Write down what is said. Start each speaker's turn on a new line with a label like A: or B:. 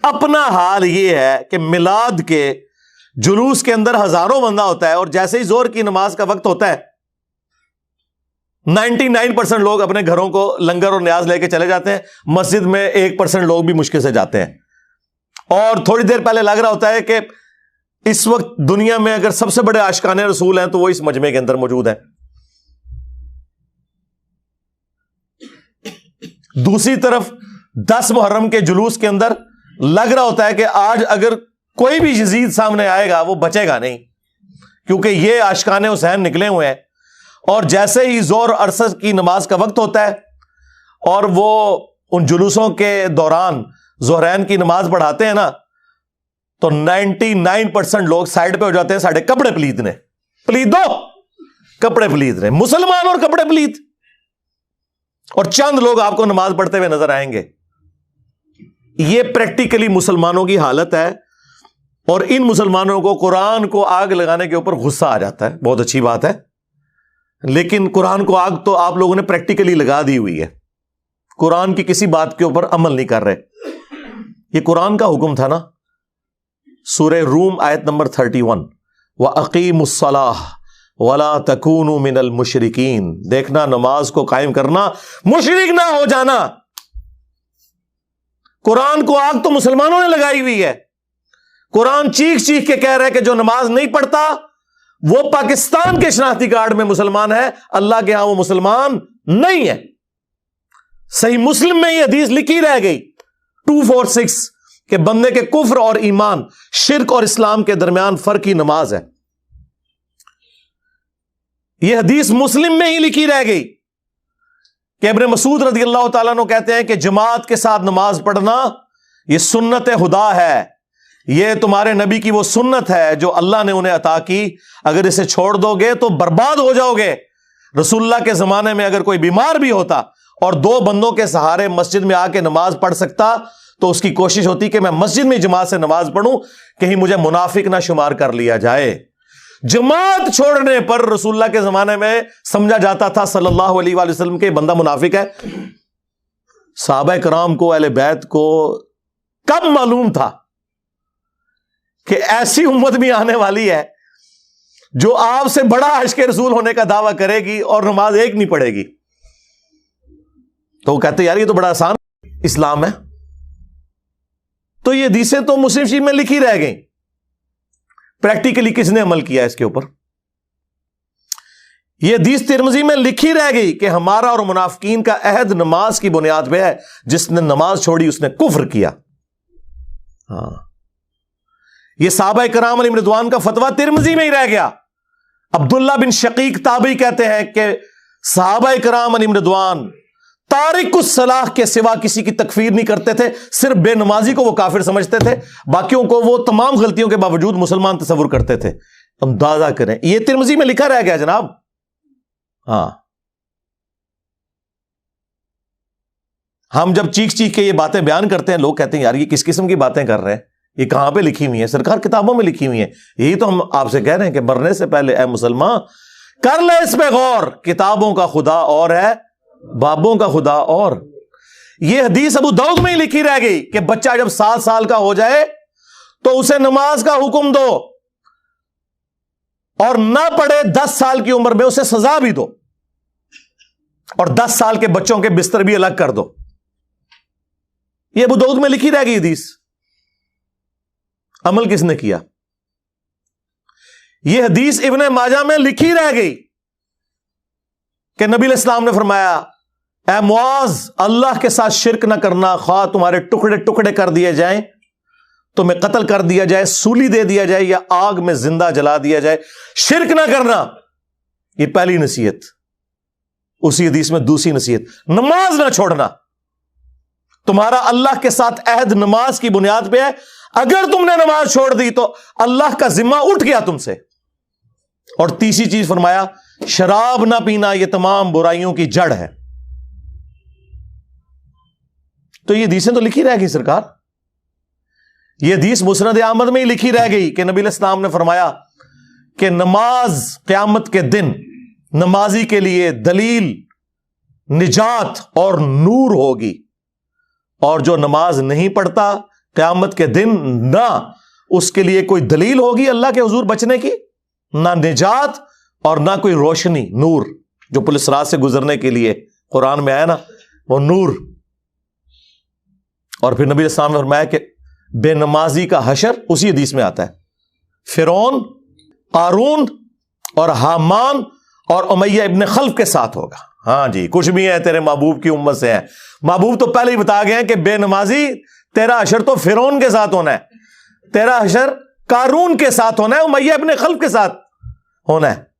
A: اپنا حال یہ ہے کہ میلاد کے جلوس کے اندر ہزاروں بندہ ہوتا ہے، اور جیسے ہی ظہر کی نماز کا وقت ہوتا ہے 99% لوگ اپنے گھروں کو لنگر اور نیاز لے کے چلے جاتے ہیں، مسجد میں 1% لوگ بھی مشکل سے جاتے ہیں، اور تھوڑی دیر پہلے لگ رہا ہوتا ہے کہ اس وقت دنیا میں اگر سب سے بڑے عاشقان رسول ہیں تو وہ اس مجمع کے اندر موجود ہیں۔ دوسری طرف 10 محرم کے جلوس کے اندر لگ رہا ہوتا ہے کہ آج اگر کوئی بھی یزید سامنے آئے گا وہ بچے گا نہیں، کیونکہ یہ عاشقان حسین نکلے ہوئے ہیں۔ اور جیسے ہی ظہر اور عصر کی نماز کا وقت ہوتا ہے اور وہ ان جلوسوں کے دوران ظہرین کی نماز پڑھاتے ہیں نا، تو 99% لوگ سائڈ پہ ہو جاتے ہیں، ساڑھے کپڑے پلید نے، پلید دو کپڑے پلید نے، مسلمان اور کپڑے پلید، اور چند لوگ آپ کو نماز پڑھتے ہوئے نظر آئیں گے۔ یہ پریکٹیکلی مسلمانوں کی حالت ہے، اور ان مسلمانوں کو قرآن کو آگ لگانے کے اوپر غصہ آ جاتا ہے۔ بہت اچھی بات ہے، لیکن قرآن کو آگ تو آپ لوگوں نے پریکٹیکلی لگا دی ہوئی ہے، قرآن کی کسی بات کے اوپر عمل نہیں کر رہے۔ یہ قرآن کا حکم تھا نا، سورہ روم آیت نمبر 31، وَأَقِيمُوا الصَّلَاةَ وَلَا تَكُونُوا مِنَ الْمُشْرِكِينَ، دیکھنا نماز کو قائم کرنا، مشرک نہ ہو جانا۔ قرآن کو آگ تو مسلمانوں نے لگائی ہوئی ہے۔ قرآن چیخ چیخ کے کہہ رہا ہے کہ جو نماز نہیں پڑھتا وہ پاکستان کے شناختی کارڈ میں مسلمان ہے، اللہ کے ہاں وہ مسلمان نہیں ہے۔ صحیح مسلم میں یہ حدیث لکھی رہ گئی 246 کہ بندے کے کفر اور ایمان، شرک اور اسلام کے درمیان فرق کی نماز ہے۔ یہ حدیث مسلم میں ہی لکھی رہ گئی کہ ابن مسعود رضی اللہ تعالیٰ عنہ کہتے ہیں کہ جماعت کے ساتھ نماز پڑھنا یہ سنت خدا ہے، یہ تمہارے نبی کی وہ سنت ہے جو اللہ نے انہیں عطا کی، اگر اسے چھوڑ دو گے تو برباد ہو جاؤ گے۔ رسول اللہ کے زمانے میں اگر کوئی بیمار بھی ہوتا اور 2 بندوں کے سہارے مسجد میں آ کے نماز پڑھ سکتا تو اس کی کوشش ہوتی کہ میں مسجد میں جماعت سے نماز پڑھوں، کہیں مجھے منافق نہ شمار کر لیا جائے۔ جماعت چھوڑنے پر رسول اللہ کے زمانے میں سمجھا جاتا تھا صلی اللہ علیہ وآلہ وسلم کہ بندہ منافق ہے۔ صحابہ کرام کو، اہل بیت کو کب معلوم تھا کہ ایسی امت بھی آنے والی ہے جو آپ سے بڑا عشق رسول ہونے کا دعویٰ کرے گی اور نماز ایک نہیں پڑھے گی؟ تو وہ کہتے یار یہ تو بڑا آسان اسلام ہے۔ تو یہ حدیثیں تو مسلم شریف میں لکھی رہ گئیں، پریکٹیکلی کس نے عمل کیا اس کے اوپر؟ یہ حدیث ترمذی میں لکھی رہ گئی کہ ہمارا اور منافقین کا عہد نماز کی بنیاد پہ ہے، جس نے نماز چھوڑی اس نے کفر کیا۔ ہاں، یہ صحابہ کرام علیہم رضوان کا فتویٰ ترمذی میں ہی رہ گیا۔ عبداللہ بن شقیق تابعی کہتے ہیں کہ صحابہ کرام علیہم رضوان تارک الصلاح کے سوا کسی کی تکفیر نہیں کرتے تھے، صرف بے نمازی کو وہ کافر سمجھتے تھے، باقیوں کو وہ تمام غلطیوں کے باوجود مسلمان تصور کرتے تھے۔ اندازہ کریں، یہ ترمذی میں لکھا رہ گیا جناب۔ ہاں، ہم جب چیخ چیخ کے یہ باتیں بیان کرتے ہیں لوگ کہتے ہیں یار یہ کس قسم کی باتیں کر رہے ہیں، یہ کہاں پہ لکھی ہوئی ہیں؟ سرکار کتابوں میں لکھی ہوئی ہیں۔ یہی تو ہم آپ سے کہہ رہے ہیں کہ مرنے سے پہلے اے مسلمان کر لے اس پہ غور، کتابوں کا خدا اور ہے، بابوں کا خدا اور۔ یہ حدیث ابو داؤد میں ہی لکھی رہ گئی کہ بچہ جب 7 سال کا ہو جائے تو اسے نماز کا حکم دو، اور نہ پڑھے 10 سال کی عمر میں اسے سزا بھی دو، اور 10 سال کے بچوں کے بستر بھی الگ کر دو۔ یہ ابو داؤد میں لکھی رہ گئی حدیث۔ عمل کس نے کیا؟ یہ حدیث ابن ماجہ میں لکھی رہ گئی کہ نبی علیہ السلام نے فرمایا اے معاذ، اللہ کے ساتھ شرک نہ کرنا، خواہ تمہارے ٹکڑے ٹکڑے کر دیے جائیں، تمہیں قتل کر دیا جائے، سولی دے دیا جائے، یا آگ میں زندہ جلا دیا جائے، شرک نہ کرنا۔ یہ پہلی نصیحت۔ اسی حدیث میں دوسری نصیحت، نماز نہ چھوڑنا۔ تمہارا اللہ کے ساتھ عہد نماز کی بنیاد پہ ہے، اگر تم نے نماز چھوڑ دی تو اللہ کا ذمہ اٹھ گیا تم سے۔ اور تیسری چیز فرمایا شراب نہ پینا، یہ تمام برائیوں کی جڑ ہے۔ تو یہ حدیثیں تو لکھی رہ گئی سرکار۔ یہ حدیث مسند احمد میں ہی لکھی رہ گئی کہ نبی علیہ السلام نے فرمایا کہ نماز قیامت کے دن نمازی کے لیے دلیل، نجات اور نور ہوگی، اور جو نماز نہیں پڑھتا قیامت کے دن نہ اس کے لیے کوئی دلیل ہوگی اللہ کے حضور بچنے کی، نہ نجات اور نہ کوئی روشنی، نور جو پولیس رات سے گزرنے کے لیے قرآن میں آیا نا، وہ نور۔ اور پھر نبی اسلام نے فرمایا کہ بے نمازی کا حشر اسی حدیث میں آتا ہے، فرعون، قارون اور حامان اور امیہ ابن خلف کے ساتھ ہوگا۔ ہاں جی، کچھ بھی ہے تیرے محبوب کی امت سے ہیں، محبوب تو پہلے ہی بتا گئے ہیں کہ بے نمازی تیرا حشر تو فرعون کے ساتھ ہونا ہے، تیرا حشر قارون کے ساتھ ہونا ہے، امیہ ابن خلف کے ساتھ ہونا ہے۔